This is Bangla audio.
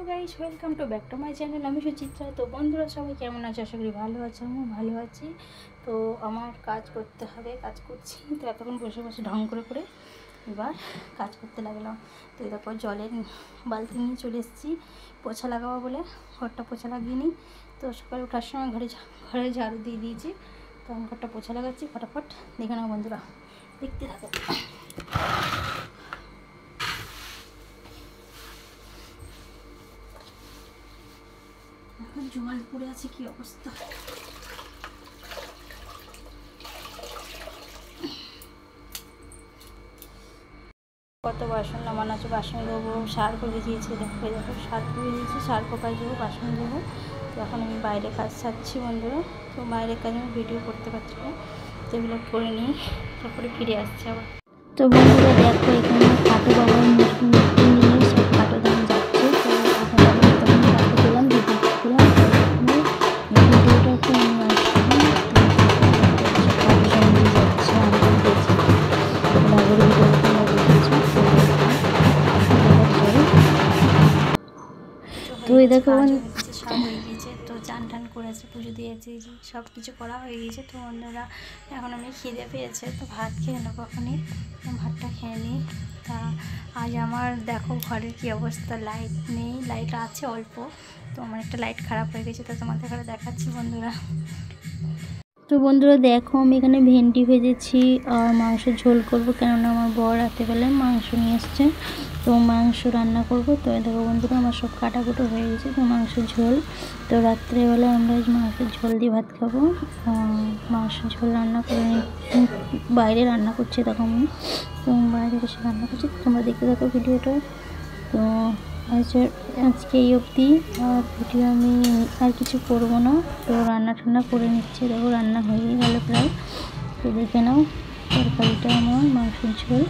Guys, welcome to back to my channel. আমি সুচিত্রা। তো বন্ধুরা সবাই কেমন আছে? আশা করি ভালো আছে। আমিও ভালো আছি। তো আমার কাজ করতে হবে, কাজ করছি। তো এতক্ষণ বসে বসে ঢং করে এবার কাজ করতে লাগলাম। তো তারপর জলের বালতি নিয়ে চলে এসেছি পোছা লাগাবো বলে। ঘরটা পোছা লাগিয়ে নিই। তো সকালে ওঠার সময় ঘরে ঝাড়ু দিয়ে দিয়েছি। তো আমি ঘরটা পোছা লাগাচ্ছি। ফটাফট দেখে নাও বন্ধুরা, দেখতে থাকো। এখন জল পড়ে আছে, কি অবস্থা। কত বাসন নামানো আছে, বাসন দেবো। সার করে দিয়েছি, দেখো সার করে দিয়েছি, সার কোপায় দেবো, বাসন দেবো। তো এখন আমি বাইরে কাজ সারছি বন্ধুরা। তো বাইরের কাজ আমি ভিডিও করতে পারছি না, তো এগুলো করে নিই, তারপরে ফিরে আসছি আবার। তো বন্ধুরা দেখো, এখানে খাটো বাবার মূর্তি নিয়ে সব খাটো দাম যাচ্ছে। তো এখন আমি তখন রাখতে দিলাম, ভিডিও করলাম। ভিডিওটা একটু নিয়ে আসলাম। তো এই দেখো সব হয়ে গিয়েছে। তো চান টান করেছে, পুজো দিয়েছে, সব কিছু করা হয়ে গিয়েছে। তো অন্যরা এখন আমি খিদে পেয়েছে, তো ভাত খেয়ে নেবো। এখনই ভাতটা খেয়ে নিই। তা আজ আমার দেখো ঘরের কী অবস্থা, লাইট নেই, লাইট আছে অল্প। তো আমার একটা লাইট খারাপ হয়ে গেছে, তো তোমাদের ঘরে দেখাচ্ছি বন্ধুরা। তো বন্ধুরা দেখো, আমি এখানে ভেন্ডি ভেজেছি আর মাংসের ঝোল করব, কেননা আমার বর রাতেবেলায় মাংস নিয়ে এসছে। তো মাংস রান্না করব। তো দেখো বন্ধুরা, আমার সব কাটাকুটো হয়ে গেছে। তো মাংসের ঝোল, তো রাত্রেবেলায় আমরা মাংসের ঝোল দিয়ে ভাত খাবো। মাংসের ঝোল রান্না করে বাইরে রান্না করছি তখন, তো বাইরে বসে রান্না করছি। তোমরা দেখতে থাকো ভিডিওটা। তো আজকে এই অবধি, আর ভিডিও আমি আর কিছু করবো না। তো রান্না টান্না করে নিচ্ছি। দেখো রান্না হয়ে গেল প্রায়। তো দেখে নাও তরকারিটা আমার মাংসের ঝোল।